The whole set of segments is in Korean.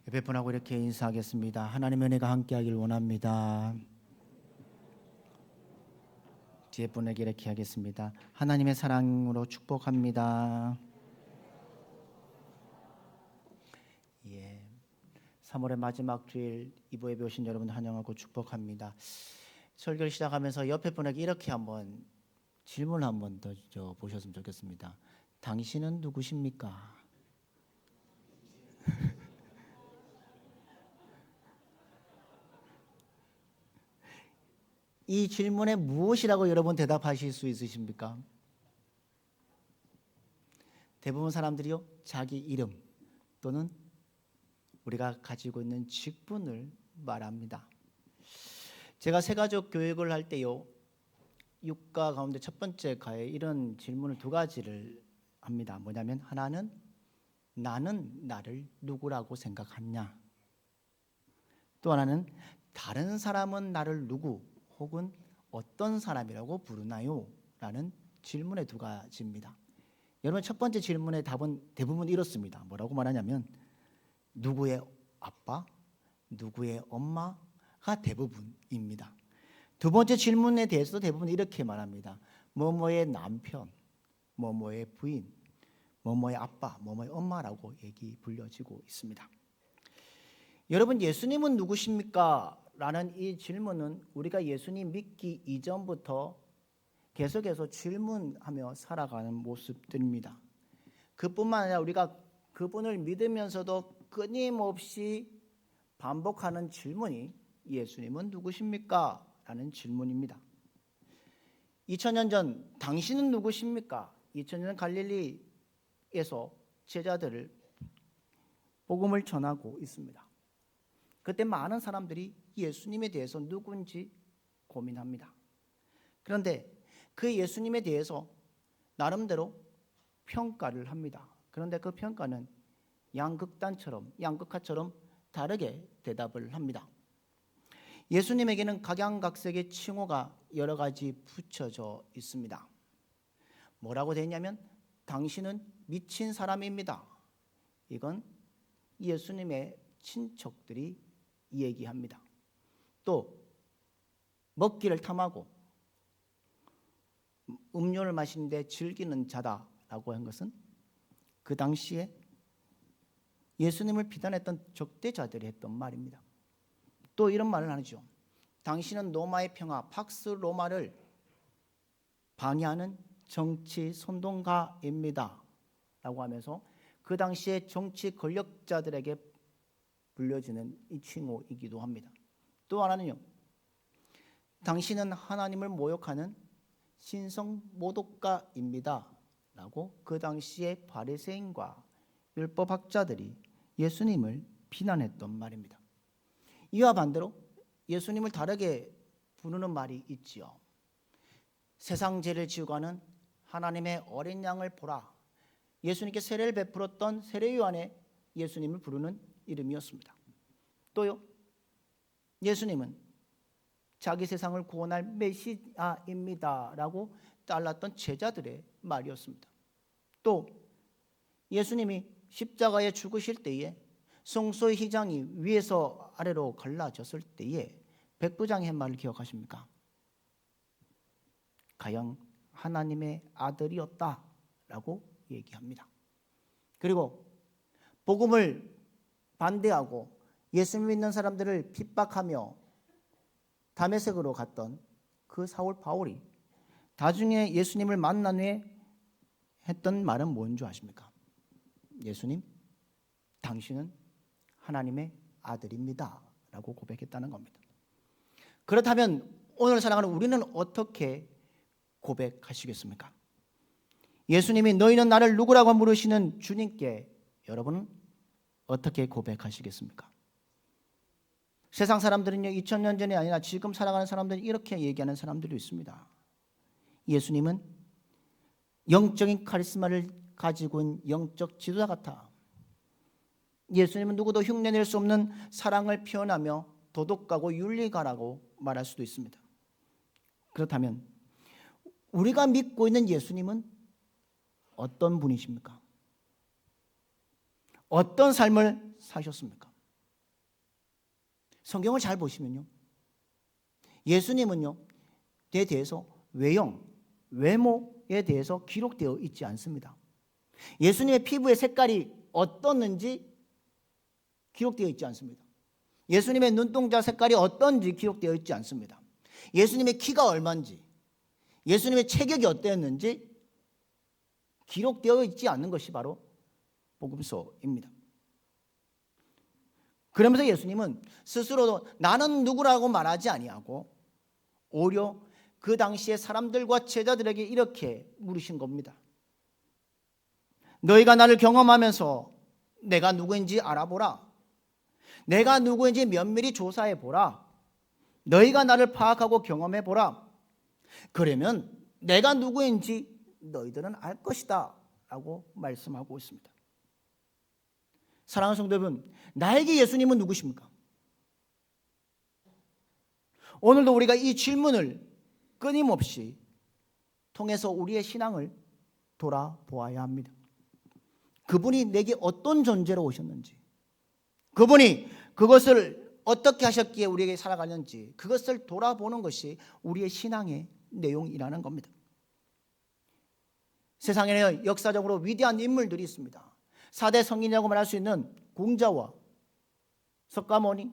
옆에 분하고 이렇게 인사하겠습니다. 하나님의 은혜가 함께하길 원합니다. 뒤에 분에게 이렇게 하겠습니다. 하나님의 사랑으로 축복합니다. 예, 3월의 마지막 주일 이부 예배 오신 여러분 환영하고 축복합니다. 설교를 시작하면서 옆에 분에게 이렇게 한번 질문 한번 더 보셨으면 좋겠습니다. 당신은 누구십니까? 이 질문에 무엇이라고 여러분 대답하실 수 있으십니까? 대부분 사람들이요, 자기 이름 또는 우리가 가지고 있는 직분을 말합니다. 제가 새가족 교육을 할 때요, 6가 가운데 첫 번째 가에 이런 질문을 두 가지를 합니다. 뭐냐면 하나는 나는 나를 누구라고 생각하냐, 또 하나는 다른 사람은 나를 누구 혹은 어떤 사람이라고 부르나요? 라는 질문의 두 가지입니다. 여러분, 첫 번째 질문의 답은 대부분 이렇습니다. 뭐라고 말하냐면 누구의 아빠, 누구의 엄마가 대부분입니다. 두 번째 질문에 대해서도 대부분 이렇게 말합니다. 뭐뭐의 남편, 뭐뭐의 부인, 뭐뭐의 아빠, 뭐뭐의 엄마라고 불려지고 있습니다. 여러분, 예수님은 누구십니까? 라는 이 질문은 우리가 예수님 믿기 이전부터 계속해서 질문하며 살아가는 모습들입니다. 그뿐만 아니라 우리가 그분을 믿으면서도 끊임없이 반복하는 질문이 예수님은 누구십니까? 라는 질문입니다. 2000년 전 당신은 누구십니까? 2000년 갈릴리에서 제자들을 복음을 전하고 있습니다. 그때 많은 사람들이 예수님에 대해서 누군지 고민합니다. 그런데 그 예수님에 대해서 나름대로 평가를 합니다. 그런데 그 평가는 양극화처럼 다르게 대답을 합니다. 예수님에게는 각양각색의 칭호가 여러 가지 붙여져 있습니다. 뭐라고 되어 있냐면 당신은 미친 사람입니다. 이건 예수님의 친척들이 얘기합니다. 또 먹기를 탐하고 음료를 마시는데 즐기는 자다라고 한 것은 그 당시에 예수님을 비난했던 적대자들이 했던 말입니다. 또 이런 말을 하죠. 당신은 로마의 평화, 팍스 로마를 방해하는 정치 선동가입니다 라고 하면서 그 당시에 정치 권력자들에게 불려지는 이 칭호이기도 합니다. 또 하나는요, 당신은 하나님을 모욕하는 신성 모독가입니다 라고 그 당시에 바리새인과 율법학자들이 예수님을 비난했던 말입니다. 이와 반대로 예수님을 다르게 부르는 말이 있지요. 세상 죄를 지우고 가는 하나님의 어린 양을 보라. 예수님께 세례를 베풀었던 세례 요한의 예수님을 부르는 이름이었습니다. 또요, 예수님은 자기 세상을 구원할 메시아입니다 라고 따랐던 제자들의 말이었습니다. 또 예수님이 십자가에 죽으실 때에 성소의 휘장이 위에서 아래로 갈라졌을 때에 백부장의 말을 기억하십니까? 가령 하나님의 아들이었다 라고 얘기합니다. 그리고 복음을 반대하고 예수님 믿는 사람들을 핍박하며 다메섹으로 갔던 그 사울 바울이 나중에 예수님을 만난 후에 했던 말은 뭔 줄 아십니까? 예수님, 당신은 하나님의 아들입니다 라고 고백했다는 겁니다. 그렇다면 오늘 살아가는 우리는 어떻게 고백하시겠습니까? 예수님이 너희는 나를 누구라고 물으시는 주님께 여러분은 어떻게 고백하시겠습니까? 세상 사람들은요, 2000년 전이 아니라 지금 살아가는 사람들은 이렇게 얘기하는 사람들이 있습니다. 예수님은 영적인 카리스마를 가지고 있는 영적 지도자 같아. 예수님은 누구도 흉내낼 수 없는 사랑을 표현하며 도덕가고 윤리가라고 말할 수도 있습니다. 그렇다면 우리가 믿고 있는 예수님은 어떤 분이십니까? 어떤 삶을 사셨습니까? 성경을 잘 보시면요, 예수님은요 에 대해서 외형, 외모에 대해서 기록되어 있지 않습니다. 예수님의 피부의 색깔이 어떻는지 기록되어 있지 않습니다. 예수님의 눈동자 색깔이 어떤지 기록되어 있지 않습니다. 예수님의 키가 얼마인지, 예수님의 체격이 어땠는지 기록되어 있지 않는 것이 바로 복음서입니다. 그러면서 예수님은 스스로도 나는 누구라고 말하지 아니하고 오히려 그 당시에 사람들과 제자들에게 이렇게 물으신 겁니다. 너희가 나를 경험하면서 내가 누구인지 알아보라. 내가 누구인지 면밀히 조사해보라. 너희가 나를 파악하고 경험해보라. 그러면 내가 누구인지 너희들은 알 것이다 라고 말씀하고 있습니다. 사랑하는 성도 여러분, 나에게 예수님은 누구십니까? 오늘도 우리가 이 질문을 끊임없이 통해서 우리의 신앙을 돌아보아야 합니다. 그분이 내게 어떤 존재로 오셨는지, 그분이 그것을 어떻게 하셨기에 우리에게 살아가는지, 그것을 돌아보는 것이 우리의 신앙의 내용이라는 겁니다. 세상에는 역사적으로 위대한 인물들이 있습니다. 4대 성인이라고 말할 수 있는 공자와 석가모니,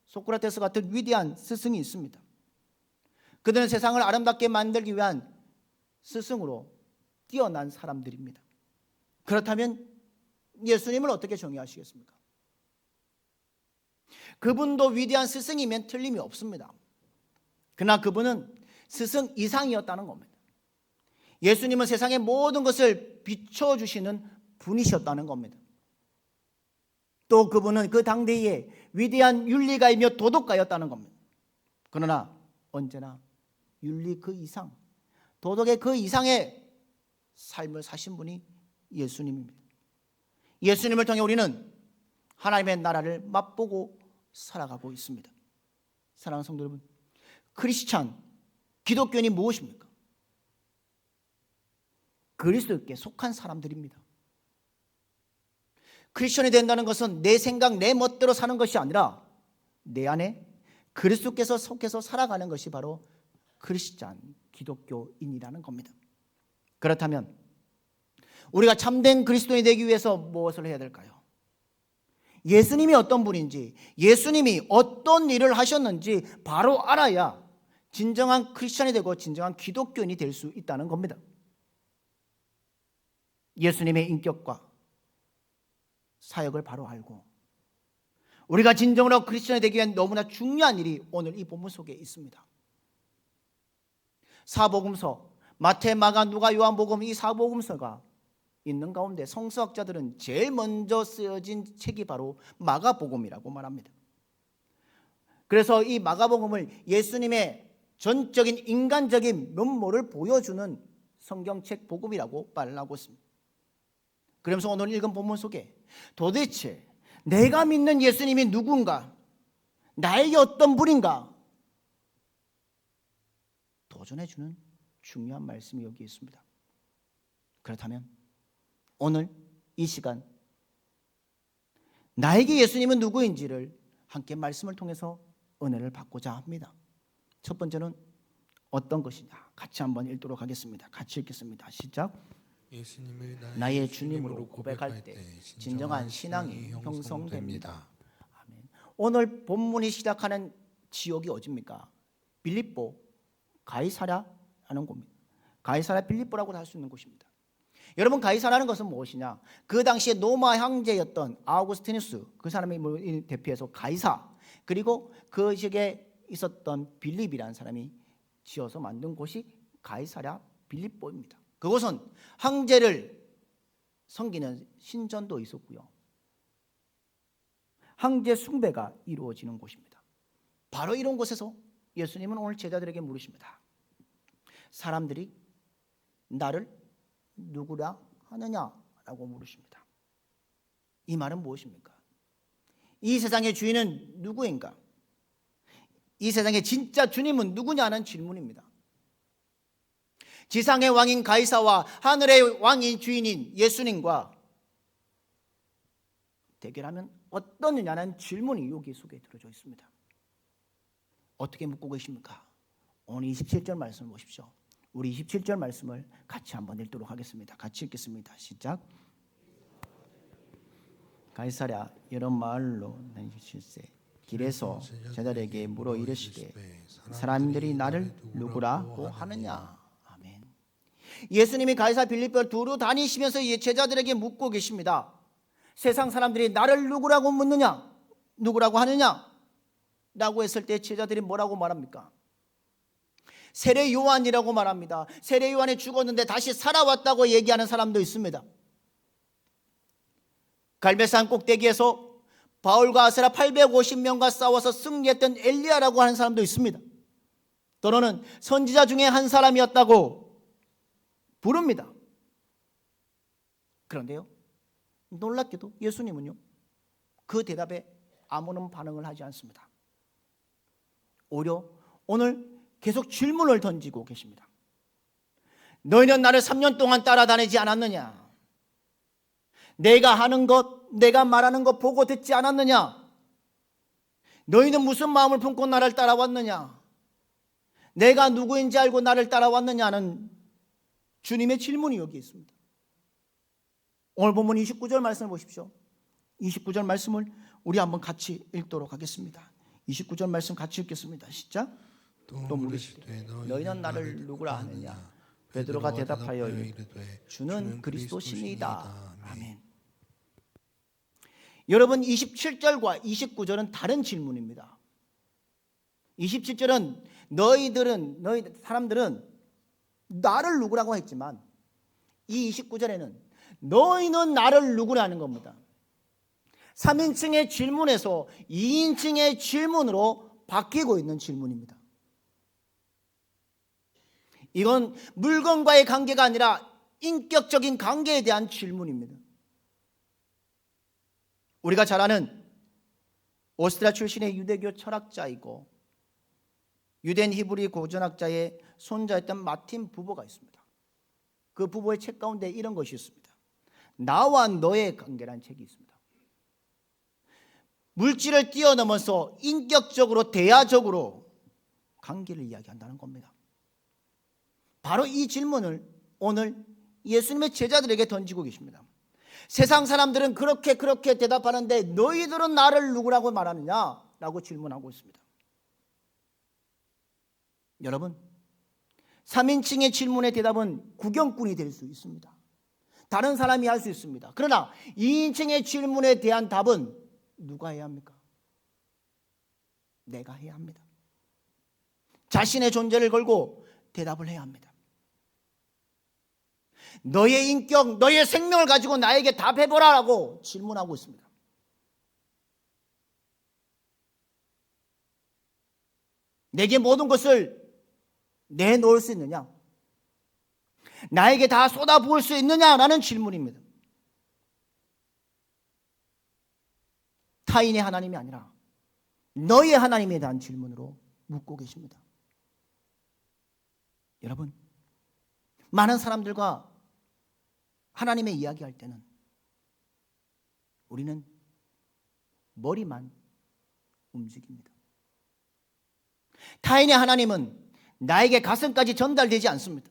소크라테스 같은 위대한 스승이 있습니다. 그들은 세상을 아름답게 만들기 위한 스승으로 뛰어난 사람들입니다. 그렇다면 예수님을 어떻게 정의하시겠습니까? 그분도 위대한 스승이면 틀림이 없습니다. 그러나 그분은 스승 이상이었다는 겁니다. 예수님은 세상의 모든 것을 비춰주시는 분이셨다는 겁니다. 또 그분은 그 당대의 위대한 윤리가이며 도덕가였다는 겁니다. 그러나 언제나 윤리 그 이상, 도덕의 그 이상의 삶을 사신 분이 예수님입니다. 예수님을 통해 우리는 하나님의 나라를 맛보고 살아가고 있습니다. 사랑하는 성도 여러분, 크리스찬, 기독교인이 무엇입니까? 그리스도께 속한 사람들입니다. 크리스천이 된다는 것은 내 생각, 내 멋대로 사는 것이 아니라 내 안에 그리스도께서 속해서 살아가는 것이 바로 크리스찬, 기독교인이라는 겁니다. 그렇다면 우리가 참된 그리스도인이 되기 위해서 무엇을 해야 될까요? 예수님이 어떤 분인지, 예수님이 어떤 일을 하셨는지 바로 알아야 진정한 크리스찬이 되고 진정한 기독교인이 될 수 있다는 겁니다. 예수님의 인격과 사역을 바로 알고 우리가 진정으로 크리스천이 되기 위한 너무나 중요한 일이 오늘 이 본문 속에 있습니다. 사복음서, 마태, 마가, 누가, 요한복음, 이 사복음서가 있는 가운데 성서학자들은 제일 먼저 쓰여진 책이 바로 마가복음이라고 말합니다. 그래서 이 마가복음을 예수님의 전적인 인간적인 면모를 보여주는 성경책 복음이라고 말을 하고 있습니다. 그러면서 오늘 읽은 본문 속에 도대체 내가 믿는 예수님이 누군가, 나에게 어떤 분인가 도전해주는 중요한 말씀이 여기 있습니다. 그렇다면 오늘 이 시간 나에게 예수님은 누구인지를 함께 말씀을 통해서 은혜를 받고자 합니다. 첫 번째는 어떤 것이냐, 같이 한번 읽도록 하겠습니다. 같이 읽겠습니다. 시작. 예수님을 나의 주님으로 고백할 때 진정한 신앙이 형성됩니다. 아멘. 오늘 본문이 시작하는 지역이 어디입니까? 빌립보, 가이사랴라는 곳입니다. 가이사랴 빌립보라고 할 수 있는 곳입니다. 여러분, 가이사랴라는 것은 무엇이냐? 그 당시에 로마 황제였던 아우구스티누스, 그 사람이 대표해서 가이사, 그리고 그 지역에 있었던 빌립이라는 사람이 지어서 만든 곳이 가이사랴 빌립보입니다. 그곳은 황제를 섬기는 신전도 있었고요, 황제 숭배가 이루어지는 곳입니다. 바로 이런 곳에서 예수님은 오늘 제자들에게 물으십니다. 사람들이 나를 누구라 하느냐라고 물으십니다. 이 말은 무엇입니까? 이 세상의 주인은 누구인가? 이 세상의 진짜 주님은 누구냐는 질문입니다. 지상의 왕인 가이사와 하늘의 왕인 주인인 예수님과 대결하면 어떠느냐는 질문이 여기 속에 들어져 있습니다. 어떻게 묻고 계십니까? 오늘 27절 말씀을 보십시오. 우리 27절 말씀을 같이 한번 읽도록 하겠습니다. 같이 읽겠습니다. 시작. 가이사랴 여러 마을로 다니실세 길에서 제자들에게 물어 이르시되 사람들이 나를 누구라고 하느냐. 아멘. 예수님이 가이사 빌립보를 두루 다니시면서 제자들에게 묻고 계십니다. 세상 사람들이 나를 누구라고 묻느냐, 누구라고 하느냐 라고 했을 때 제자들이 뭐라고 말합니까? 세례 요한이라고 말합니다. 세례 요한이 죽었는데 다시 살아왔다고 얘기하는 사람도 있습니다. 갈멜산 꼭대기에서 바울과 아스라 850명과 싸워서 승리했던 엘리야라고 하는 사람도 있습니다. 또는 선지자 중에 한 사람이었다고 부릅니다. 그런데요, 놀랍게도 예수님은요, 그 대답에 아무런 반응을 하지 않습니다. 오히려 오늘 계속 질문을 던지고 계십니다. 너희는 나를 3년 동안 따라다니지 않았느냐? 내가 하는 것, 내가 말하는 것 보고 듣지 않았느냐? 너희는 무슨 마음을 품고 나를 따라왔느냐? 내가 누구인지 알고 나를 따라왔느냐는 주님의 질문이 여기 있습니다. 오늘 본문 29절 말씀을 보십시오. 29절 말씀을 우리 한번 같이 읽도록 하겠습니다. 29절 말씀 같이 읽겠습니다. 시작. 또 물으시되 너희는 나를 누구라 하느냐? 베드로가 대답하여 이르되 주는 그리스도시니이다. 아멘. 여러분, 27절과 29절은 다른 질문입니다. 27절은 너희 사람들은 나를 누구라고 했지만, 이 29절에는 너희는 나를 누구라는 겁니다. 3인칭의 질문에서 2인칭의 질문으로 바뀌고 있는 질문입니다. 이건 물건과의 관계가 아니라 인격적인 관계에 대한 질문입니다. 우리가 잘 아는 오스트리아 출신의 유대교 철학자이고 유대인 히브리 고전학자의 손자였던 마틴 부버가 있습니다. 그 부버의 책 가운데 이런 것이 있습니다. 나와 너의 관계라는 책이 있습니다. 물질을 뛰어넘어서 인격적으로 대화적으로 관계를 이야기한다는 겁니다. 바로 이 질문을 오늘 예수님의 제자들에게 던지고 계십니다. 세상 사람들은 그렇게 대답하는데 너희들은 나를 누구라고 말하느냐? 라고 질문하고 있습니다. 여러분, 3인칭의 질문의 대답은 구경꾼이 될 수 있습니다. 다른 사람이 할 수 있습니다. 그러나 2인칭의 질문에 대한 답은 누가 해야 합니까? 내가 해야 합니다. 자신의 존재를 걸고 대답을 해야 합니다. 너의 인격, 너의 생명을 가지고 나에게 답해보라라고 질문하고 있습니다. 내게 모든 것을 내놓을 수 있느냐? 나에게 다 쏟아부을 수 있느냐라는 질문입니다. 타인의 하나님이 아니라 너의 하나님에 대한 질문으로 묻고 계십니다. 여러분, 많은 사람들과 하나님의 이야기할 때는 우리는 머리만 움직입니다. 타인의 하나님은 나에게 가슴까지 전달되지 않습니다.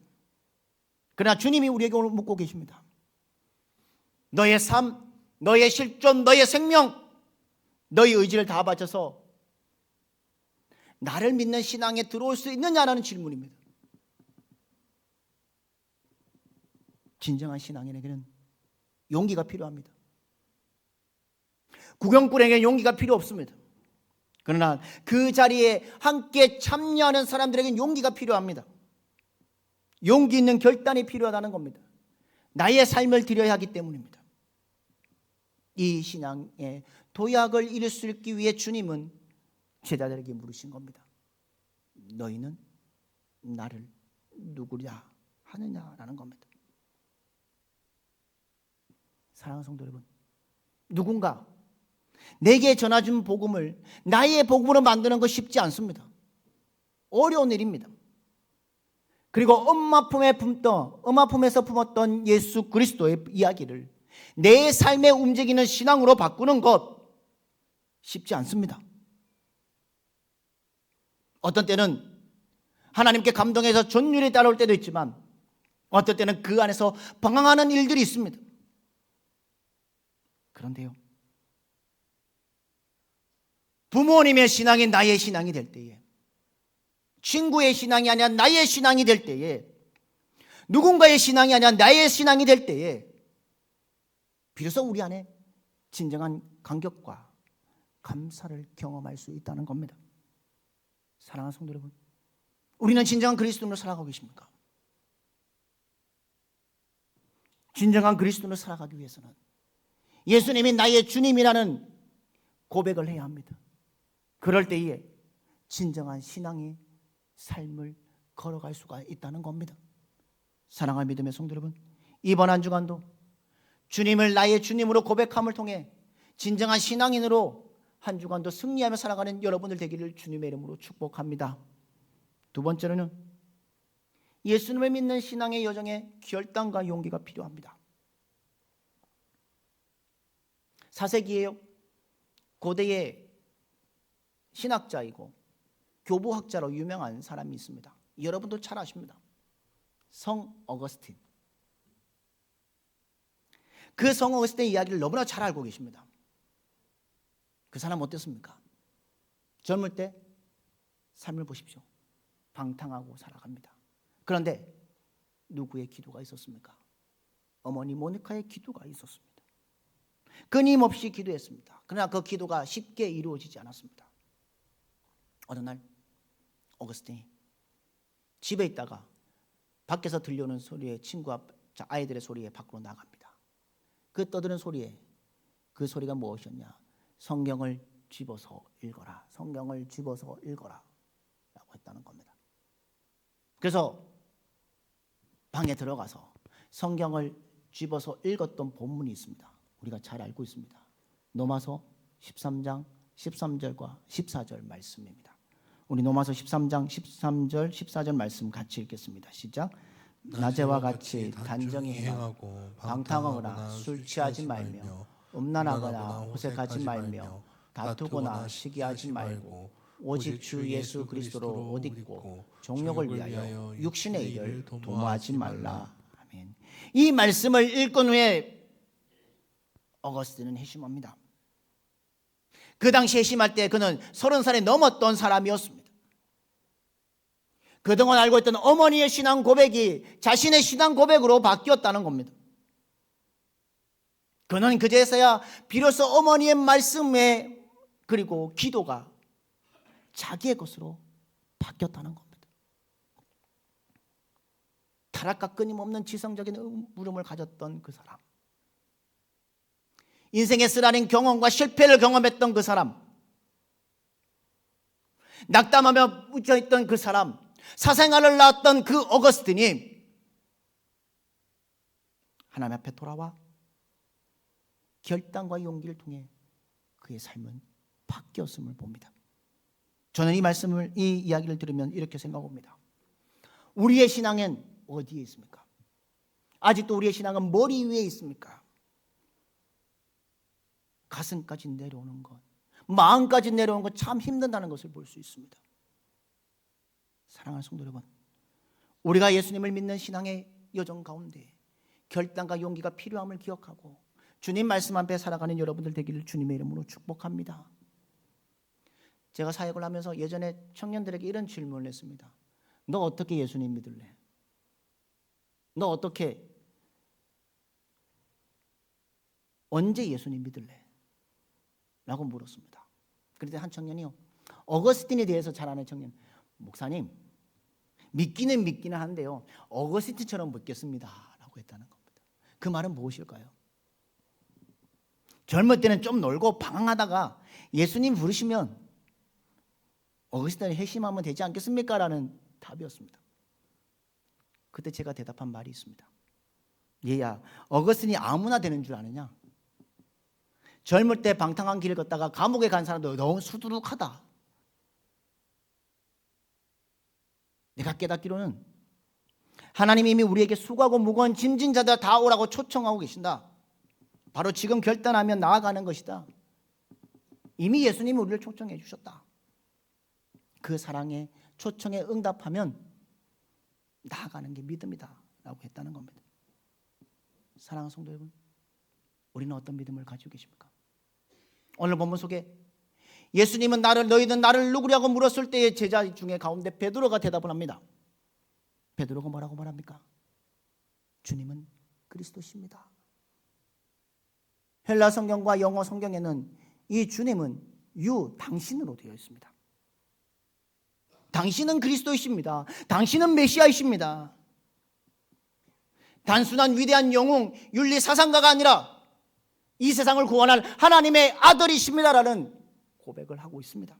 그러나 주님이 우리에게 오늘 묻고 계십니다. 너의 삶, 너의 실존, 너의 생명, 너의 의지를 다 바쳐서 나를 믿는 신앙에 들어올 수 있느냐라는 질문입니다. 진정한 신앙인에게는 용기가 필요합니다. 구경꾼에게는 용기가 필요 없습니다. 그러나 그 자리에 함께 참여하는 사람들에게는 용기가 필요합니다. 용기 있는 결단이 필요하다는 겁니다. 나의 삶을 드려야 하기 때문입니다. 이 신앙의 도약을 이룰 수 있기 위해 주님은 제자들에게 물으신 겁니다. 너희는 나를 누구냐 하느냐라는 겁니다. 사랑하는 성도 여러분, 누군가 내게 전해준 복음을 나의 복음으로 만드는 것 쉽지 않습니다. 어려운 일입니다. 그리고 엄마 품에서 품었던 예수 그리스도의 이야기를 내 삶에 움직이는 신앙으로 바꾸는 것 쉽지 않습니다. 어떤 때는 하나님께 감동해서 전율이 따라올 때도 있지만 어떤 때는 그 안에서 방황하는 일들이 있습니다. 그런데요, 부모님의 신앙이 나의 신앙이 될 때에, 친구의 신앙이 아니라 나의 신앙이 될 때에, 누군가의 신앙이 아니라 나의 신앙이 될 때에 비로소 우리 안에 진정한 감격과 감사를 경험할 수 있다는 겁니다. 사랑하는 성도 여러분, 우리는 진정한 그리스도인으로 살아가고 계십니까? 진정한 그리스도인으로 살아가기 위해서는 예수님이 나의 주님이라는 고백을 해야 합니다. 그럴 때에 진정한 신앙의 삶을 걸어갈 수가 있다는 겁니다. 사랑하는 믿음의 성도 여러분, 이번 한 주간도 주님을 나의 주님으로 고백함을 통해 진정한 신앙인으로 한 주간도 승리하며 살아가는 여러분들 되기를 주님의 이름으로 축복합니다. 두 번째로는 예수님을 믿는 신앙의 여정에 결단과 용기가 필요합니다. 4세기에 고대의 신학자이고 교부학자로 유명한 사람이 있습니다. 여러분도 잘 아십니다. 성 어거스틴. 그 성 어거스틴의 이야기를 너무나 잘 알고 계십니다. 그 사람 어땠습니까? 젊을 때 삶을 보십시오. 방탕하고 살아갑니다. 그런데 누구의 기도가 있었습니까? 어머니 모니카의 기도가 있었습니다. 끊임없이 기도했습니다. 그러나 그 기도가 쉽게 이루어지지 않았습니다. 어느 날 어거스틴이 집에 있다가 밖에서 들려오는 소리에 친구와 아이들의 소리에 밖으로 나갑니다. 그 떠드는 소리에 그 소리가 무엇이었냐? 성경을 집어서 읽어라. 성경을 집어서 읽어라 라고 했다는 겁니다. 그래서 방에 들어가서 성경을 집어서 읽었던 본문이 있습니다. 우리가 잘 알고 있습니다. 로마서 13장 13절과 14절 말씀입니다. 우리 로마서 13장 13절 14절 말씀 같이 읽겠습니다. 시작. 낮에와 같이 단정히 행하고 방탕하거나 술 취하지 말며 음란하거나 호색하지 말며 다투거나 시기하지 말고 오직 주 예수 그리스도로 옷 입고 정욕을 위하여 육신의 일을 도모하지 말라. 아멘. 이 말씀을 읽은 후에 어거스틴은 회심합니다. 그 당시 회심할 때 그는 30살이 넘었던 사람이었습니다. 그동안 알고 있던 어머니의 신앙 고백이 자신의 신앙 고백으로 바뀌었다는 겁니다. 그는 그제서야 비로소 어머니의 말씀에 그리고 기도가 자기의 것으로 바뀌었다는 겁니다. 타락과 끊임없는 지성적인 물음을 가졌던 그 사람, 인생의 쓰라린 경험과 실패를 경험했던 그 사람, 낙담하며 묻혀있던 그 사람, 사생활을 낳았던 그 어거스틴이 하나님 앞에 돌아와 결단과 용기를 통해 그의 삶은 바뀌었음을 봅니다. 저는 이 이야기를 들으면 이렇게 생각합니다. 우리의 신앙은 어디에 있습니까? 아직도 우리의 신앙은 머리 위에 있습니까? 가슴까지 내려오는 것, 마음까지 내려오는 것 참 힘든다는 것을 볼 수 있습니다. 사랑하는 성도 여러분, 우리가 예수님을 믿는 신앙의 여정 가운데 결단과 용기가 필요함을 기억하고 주님 말씀 앞에 살아가는 여러분들 되기를 주님의 이름으로 축복합니다. 제가 사역을 하면서 예전에 청년들에게 이런 질문을 했습니다. 너 어떻게 예수님 믿을래? 너 어떻게 언제 예수님 믿을래? 라고 물었습니다. 그런데 한 청년이요, 어거스틴에 대해서 잘 아는 청년, 목사님 믿기는 한데요 어거스틴처럼 믿겠습니다 라고 했다는 겁니다. 그 말은 무엇일까요? 젊을 때는 좀 놀고 방황하다가 예수님 부르시면 어거스틴을 회심하면 되지 않겠습니까? 라는 답이었습니다. 그때 제가 대답한 말이 있습니다. 얘야, 어거스틴이 아무나 되는 줄 아느냐? 젊을 때 방탕한 길을 걷다가 감옥에 간 사람도 너무 수두룩하다. 내가 깨닫기로는 하나님이 이미 우리에게 수고하고 무거운 짐진 자들 다 오라고 초청하고 계신다. 바로 지금 결단하면 나아가는 것이다. 이미 예수님이 우리를 초청해 주셨다. 그 사랑의 초청에 응답하면 나아가는 게 믿음이다 라고 했다는 겁니다. 사랑하는 성도 여러분, 우리는 어떤 믿음을 가지고 계십니까? 오늘 본문 속에 예수님은 너희는 나를 누구냐고 물었을 때의 제자 중에 가운데 베드로가 대답을 합니다. 베드로가 뭐라고 말합니까? 주님은 그리스도십니다. 헬라 성경과 영어 성경에는 이 주님은 당신으로 되어 있습니다. 당신은 그리스도이십니다. 당신은 메시아이십니다. 단순한 위대한 영웅, 윤리 사상가가 아니라 이 세상을 구원할 하나님의 아들이십니다라는 고백을 하고 있습니다.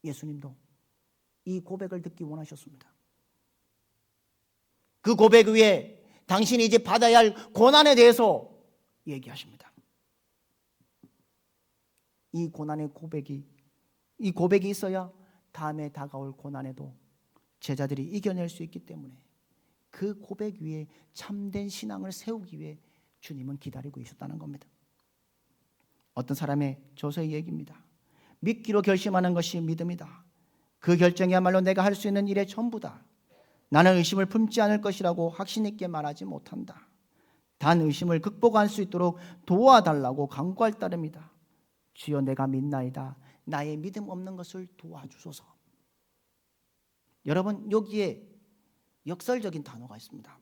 예수님도 이 고백을 듣기 원하셨습니다. 그 고백 위에 당신이 이제 받아야 할 고난에 대해서 얘기하십니다. 이 고백이 있어야 다음에 다가올 고난에도 제자들이 이겨낼 수 있기 때문에 그 고백 위에 참된 신앙을 세우기 위해 주님은 기다리고 있었다는 겁니다. 어떤 사람의 저서의 얘기입니다. 믿기로 결심하는 것이 믿음이다. 그 결정이야말로 내가 할 수 있는 일의 전부다. 나는 의심을 품지 않을 것이라고 확신 있게 말하지 못한다. 단 의심을 극복할 수 있도록 도와달라고 간구할 따름이다. 주여 내가 믿나이다. 나의 믿음 없는 것을 도와주소서. 여러분, 여기에 역설적인 단어가 있습니다.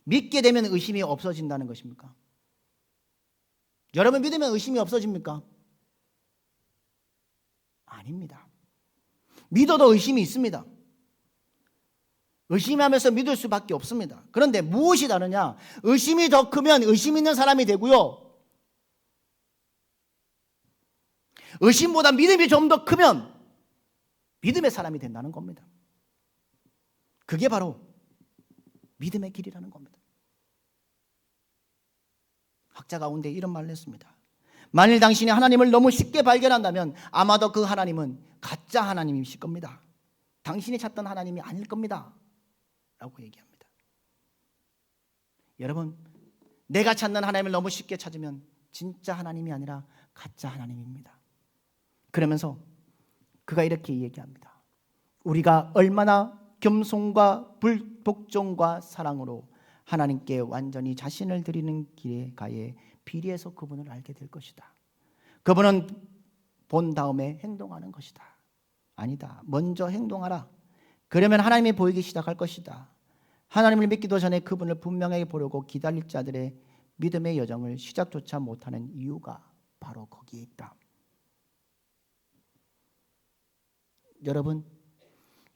믿게 되면 의심이 없어진다는 것입니까? 여러분, 믿으면 의심이 없어집니까? 아닙니다. 믿어도 의심이 있습니다. 의심하면서 믿을 수밖에 없습니다. 그런데 무엇이 다르냐? 의심이 더 크면 의심 있는 사람이 되고요, 의심보다 믿음이 좀 더 크면 믿음의 사람이 된다는 겁니다. 그게 바로 믿음의 길이라는 겁니다. 학자 가운데 이런 말을 했습니다. 만일 당신이 하나님을 너무 쉽게 발견한다면 아마도 그 하나님은 가짜 하나님이실 겁니다. 당신이 찾던 하나님이 아닐 겁니다 라고 얘기합니다. 여러분, 내가 찾는 하나님을 너무 쉽게 찾으면 진짜 하나님이 아니라 가짜 하나님입니다. 그러면서 그가 이렇게 얘기합니다. 우리가 얼마나 겸손과 불복종과 사랑으로 하나님께 완전히 자신을 드리는 길에 가에 비례해서 그분을 알게 될 것이다. 그분은 본 다음에 행동하는 것이다. 아니다. 먼저 행동하라. 그러면 하나님이 보이기 시작할 것이다. 하나님을 믿기도 전에 그분을 분명하게 보려고 기다릴 자들의 믿음의 여정을 시작조차 못하는 이유가 바로 거기에 있다. 여러분,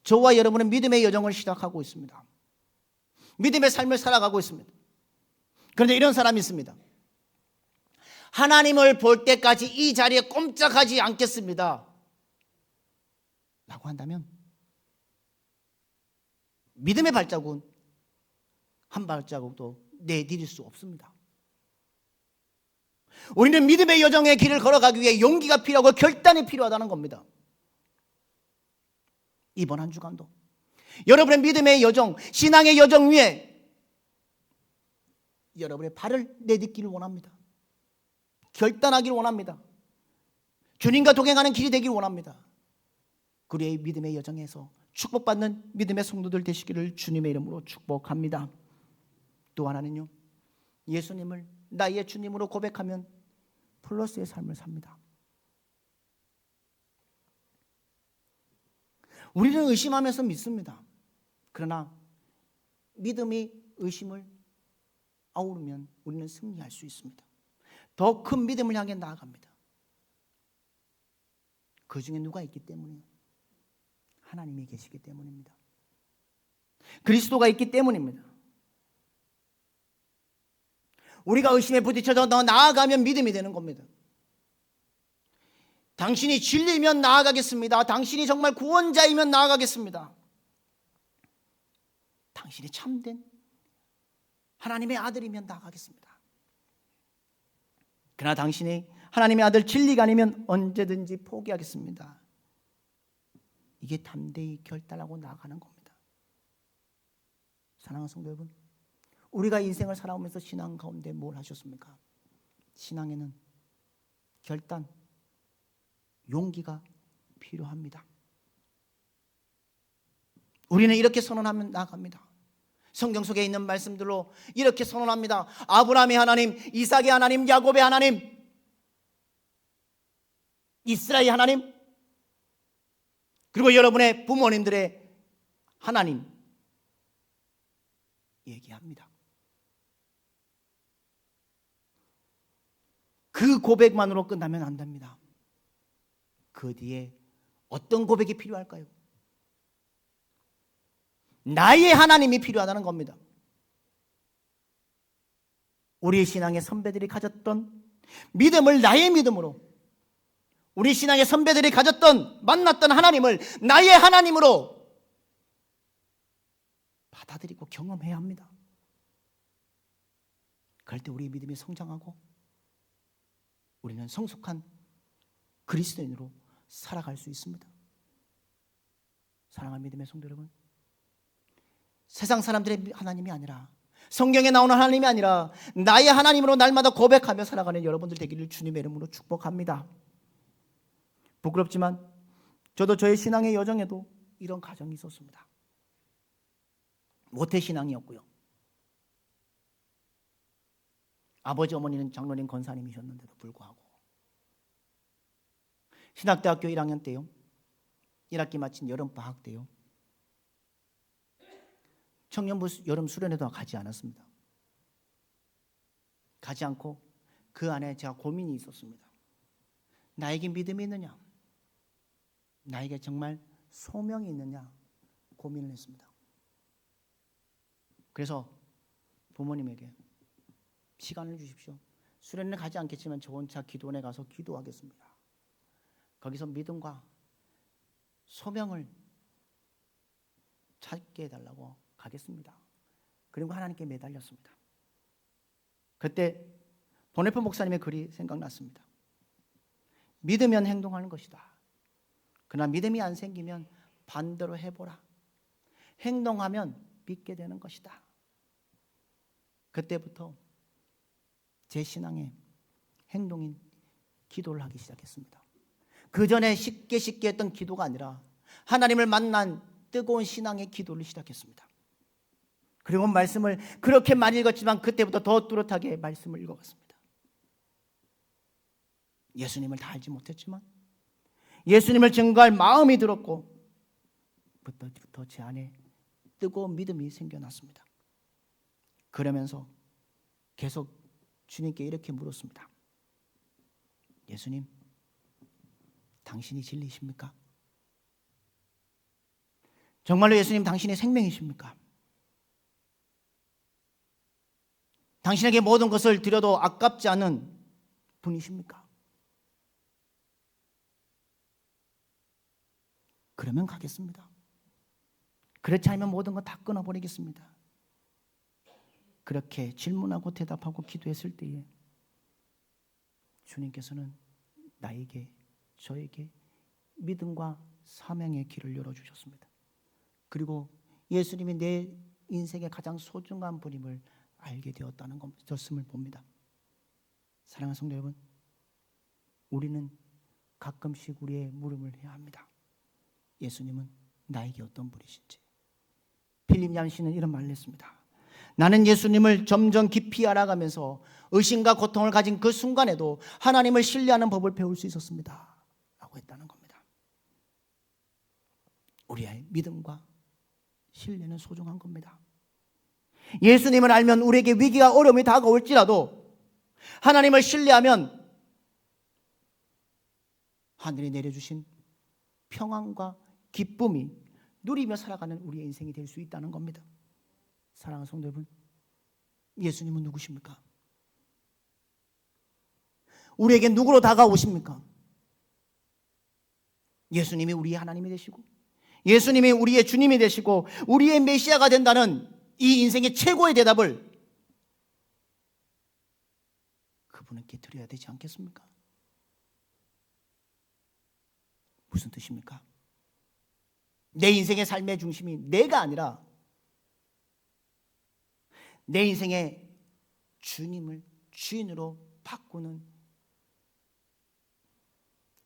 저와 여러분은 믿음의 여정을 시작하고 있습니다. 믿음의 삶을 살아가고 있습니다. 그런데 이런 사람이 있습니다. 하나님을 볼 때까지 이 자리에 꼼짝하지 않겠습니다 라고 한다면 믿음의 발자국은 한 발자국도 내디딜 수 없습니다. 우리는 믿음의 여정의 길을 걸어가기 위해 용기가 필요하고 결단이 필요하다는 겁니다. 이번 한 주간도 여러분의 믿음의 여정, 신앙의 여정 위에 여러분의 발을 내딛기를 원합니다. 결단하기를 원합니다. 주님과 동행하는 길이 되길 원합니다. 그리의 믿음의 여정에서 축복받는 믿음의 성도들 되시기를 주님의 이름으로 축복합니다. 또 하나는요, 예수님을 나의 주님으로 고백하면 플러스의 삶을 삽니다. 우리는 의심하면서 믿습니다. 그러나 믿음이 의심을 아우르면 우리는 승리할 수 있습니다. 더 큰 믿음을 향해 나아갑니다. 그 중에 누가 있기 때문이에요? 하나님이 계시기 때문입니다. 그리스도가 있기 때문입니다. 우리가 의심에 부딪혀서 더 나아가면 믿음이 되는 겁니다. 당신이 진리면 나아가겠습니다. 당신이 정말 구원자이면 나아가겠습니다. 당신이 참된 하나님의 아들이면 나아가겠습니다. 그러나 당신이 하나님의 아들 진리가 아니면 언제든지 포기하겠습니다. 이게 담대히 결단하고 나아가는 겁니다. 사랑하는 성도 여러분, 우리가 인생을 살아오면서 신앙 가운데 뭘 하셨습니까? 신앙에는 결단, 용기가 필요합니다. 우리는 이렇게 선언하면 나갑니다. 성경 속에 있는 말씀들로 이렇게 선언합니다. 아브라함의 하나님, 이삭의 하나님, 야곱의 하나님, 이스라엘의 하나님, 그리고 여러분의 부모님들의 하나님 얘기합니다. 그 고백만으로 끝나면 안 됩니다. 그 뒤에 어떤 고백이 필요할까요? 나의 하나님이 필요하다는 겁니다. 우리 신앙의 선배들이 가졌던 믿음을 나의 믿음으로, 우리 신앙의 선배들이 가졌던 만났던 하나님을 나의 하나님으로 받아들이고 경험해야 합니다. 그럴 때 우리의 믿음이 성장하고 우리는 성숙한 그리스도인으로 살아갈 수 있습니다. 사랑하는 믿음의 성도 여러분, 세상 사람들의 하나님이 아니라, 성경에 나오는 하나님이 아니라 나의 하나님으로 날마다 고백하며 살아가는 여러분들 되기를 주님의 이름으로 축복합니다. 부끄럽지만 저도 저의 신앙의 여정에도 이런 과정이 있었습니다. 모태신앙이었고요. 아버지 어머니는 장로님 권사님이셨는데도 불구하고 신학대학교 1학년 때요, 1학기 마친 여름방학 때요, 청년부 여름 수련회도 가지 않았습니다. 가지 않고 그 안에 제가 고민이 있었습니다. 나에게 믿음이 있느냐, 나에게 정말 소명이 있느냐 고민을 했습니다. 그래서 부모님에게 시간을 주십시오. 수련회 가지 않겠지만 저 혼자 기도원에 가서 기도하겠습니다. 거기서 믿음과 소명을 찾게 해달라고 가겠습니다. 그리고 하나님께 매달렸습니다. 그때 보네포 목사님의 글이 생각났습니다. 믿으면 행동하는 것이다. 그러나 믿음이 안 생기면 반대로 해보라. 행동하면 믿게 되는 것이다. 그때부터 제 신앙의 행동인 기도를 하기 시작했습니다. 그 전에 쉽게 했던 기도가 아니라 하나님을 만난 뜨거운 신앙의 기도를 시작했습니다. 그리고 말씀을 그렇게 많이 읽었지만 그때부터 더 뚜렷하게 말씀을 읽어갔습니다. 예수님을 다 알지 못했지만 예수님을 증거할 마음이 들었고 그때부터 제 안에 뜨거운 믿음이 생겨났습니다. 그러면서 계속 주님께 이렇게 물었습니다. 예수님, 당신이 진리이십니까? 정말로 예수님 당신이 생명이십니까? 당신에게 모든 것을 드려도 아깝지 않은 분이십니까? 그러면 가겠습니다. 그렇지 않으면 모든 것 다 끊어버리겠습니다. 그렇게 질문하고 대답하고 기도했을 때에 주님께서는 나에게, 저에게 믿음과 사명의 길을 열어주셨습니다. 그리고 예수님이 내 인생의 가장 소중한 분임을 알게 되었다는 것을 봅니다. 사랑하는 성도 여러분, 우리는 가끔씩 우리의 물음을 해야 합니다. 예수님은 나에게 어떤 분이신지. 필립 얀시는 이런 말을 했습니다. 나는 예수님을 점점 깊이 알아가면서 의심과 고통을 가진 그 순간에도 하나님을 신뢰하는 법을 배울 수 있었습니다 라고 했다는 겁니다. 우리의 믿음과 신뢰는 소중한 겁니다. 예수님을 알면 우리에게 위기와 어려움이 다가올지라도 하나님을 신뢰하면 하늘이 내려주신 평안과 기쁨이 누리며 살아가는 우리의 인생이 될 수 있다는 겁니다. 사랑하는 성도 여러분, 예수님은 누구십니까? 우리에게 누구로 다가오십니까? 예수님이 우리의 하나님이 되시고 예수님이 우리의 주님이 되시고 우리의 메시아가 된다는 이 인생의 최고의 대답을 그분에게 드려야 되지 않겠습니까? 무슨 뜻입니까? 내 인생의 삶의 중심이 내가 아니라 내 인생의 주님을 주인으로 바꾸는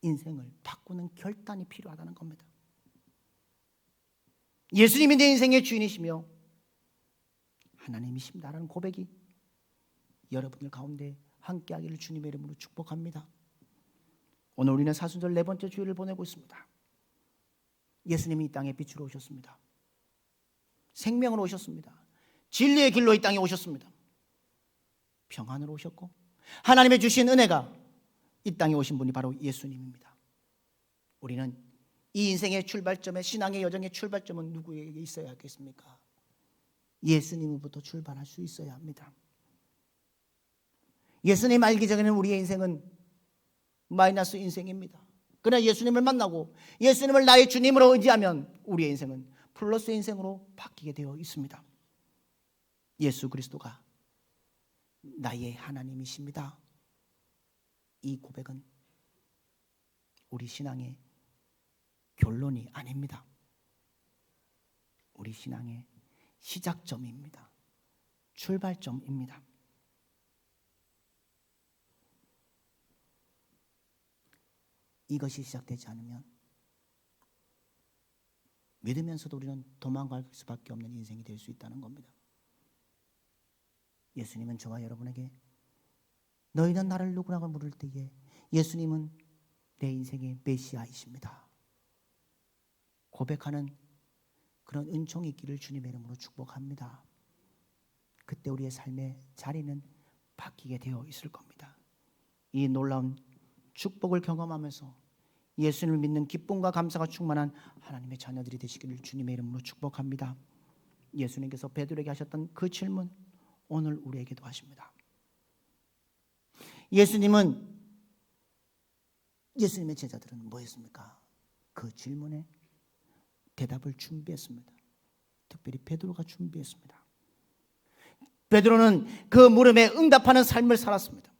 인생을 바꾸는 결단이 필요하다는 겁니다. 예수님이 내 인생의 주인이시며 하나님이십니다라는 고백이 여러분들 가운데 함께하기를 주님의 이름으로 축복합니다. 오늘 우리는 사순절 네 번째 주일을 보내고 있습니다. 예수님이 이 땅에 빛으로 오셨습니다. 생명으로 오셨습니다. 진리의 길로 이 땅에 오셨습니다. 평안으로 오셨고 하나님의 주신 은혜가 이 땅에 오신 분이 바로 예수님입니다. 우리는 이 인생의 출발점에, 신앙의 여정의 출발점은 누구에게 있어야 하겠습니까? 예수님으로부터 출발할 수 있어야 합니다. 예수님 알기 전에는 우리의 인생은 마이너스 인생입니다. 그러나 예수님을 만나고 예수님을 나의 주님으로 의지하면 우리의 인생은 플러스 인생으로 바뀌게 되어 있습니다. 예수 그리스도가 나의 하나님이십니다. 이 고백은 우리 신앙의 결론이 아닙니다. 우리 신앙의 시작점입니다. 출발점입니다. 이것이 시작되지 않으면 믿으면서도 우리는 도망갈 수밖에 없는 인생이 될 수 있다는 겁니다. 예수님은 저와 여러분에게 너희는 나를 누구라고 물을 때에 예수님은 내 인생의 메시아이십니다. 고백하는 그런 은총이 있기를 주님의 이름으로 축복합니다. 그때 우리의 삶의 자리는 바뀌게 되어 있을 겁니다. 이 놀라운 축복을 경험하면서 예수님을 믿는 기쁨과 감사가 충만한 하나님의 자녀들이 되시기를 주님의 이름으로 축복합니다. 예수님께서 베드로에게 하셨던 그 질문 오늘 우리에게도 하십니다. 예수님의 제자들은 뭐였습니까? 그 질문에 대답을 준비했습니다. 특별히 베드로가 준비했습니다. 베드로는 그 물음에 응답하는 삶을 살았습니다.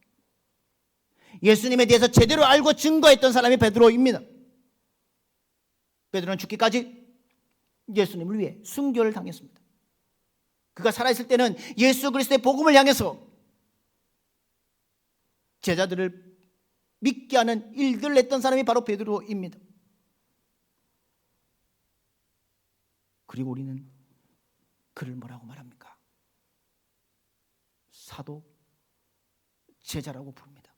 예수님에 대해서 제대로 알고 증거했던 사람이 베드로입니다. 베드로는 죽기까지 예수님을 위해 순교를 당했습니다. 그가 살아있을 때는 예수 그리스도의 복음을 향해서 제자들을 믿게 하는 일들을 했던 사람이 바로 베드로입니다. 그리고 우리는 그를 뭐라고 말합니까? 사도, 제자라고 부릅니다.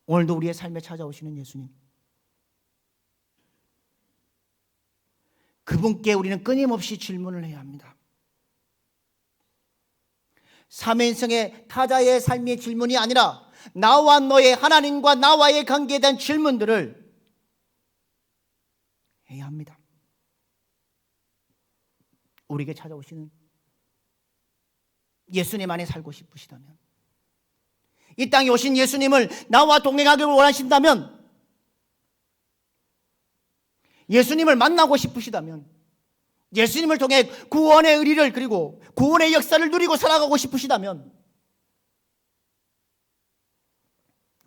오늘도 우리의 삶에 찾아오시는 예수님, 그분께 우리는 끊임없이 질문을 해야 합니다. 삼위일성의 타자의 삶의 질문이 아니라 나와 너의, 하나님과 나와의 관계에 대한 질문들을 해야 합니다. 우리에게 찾아오시는 예수님 안에 살고 싶으시다면, 이 땅에 오신 예수님을 나와 동행하기를 원하신다면, 예수님을 만나고 싶으시다면, 예수님을 통해 구원의 의리를 그리고 구원의 역사를 누리고 살아가고 싶으시다면,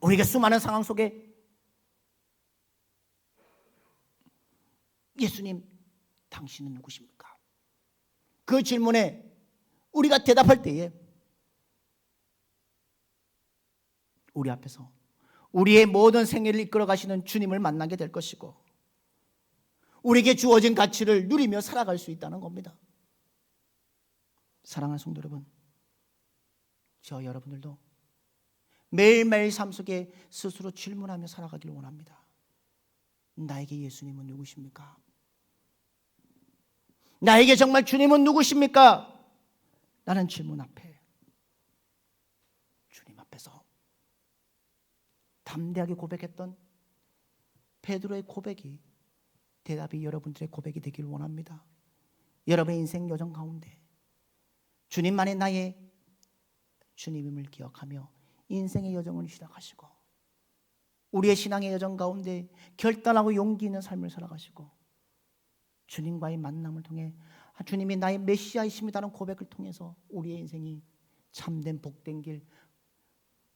우리가 수많은 상황 속에 예수님, 당신은 누구십니까? 그 질문에 우리가 대답할 때에 우리 앞에서 우리의 모든 생애를 이끌어 가시는 주님을 만나게 될 것이고, 우리에게 주어진 가치를 누리며 살아갈 수 있다는 겁니다. 사랑하는 성도 여러분, 저 여러분들도 매일매일 삶 속에 스스로 질문하며 살아가기를 원합니다. 나에게 예수님은 누구십니까? 나에게 정말 주님은 누구십니까? 라는 질문 앞에 주님 앞에서 담대하게 고백했던 베드로의 고백이 대답이 여러분들의 고백이 되기를 원합니다. 여러분의 인생 여정 가운데 주님만이 나의 주님임을 기억하며 인생의 여정을 시작하시고, 우리의 신앙의 여정 가운데 결단하고 용기 있는 삶을 살아가시고, 주님과의 만남을 통해 주님이 나의 메시아이십니다라는 고백을 통해서 우리의 인생이 참된 복된 길,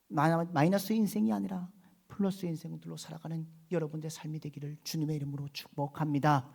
마이너스 인생이 아니라 플러스 인생들로 살아가는 여러분들의 삶이 되기를 주님의 이름으로 축복합니다.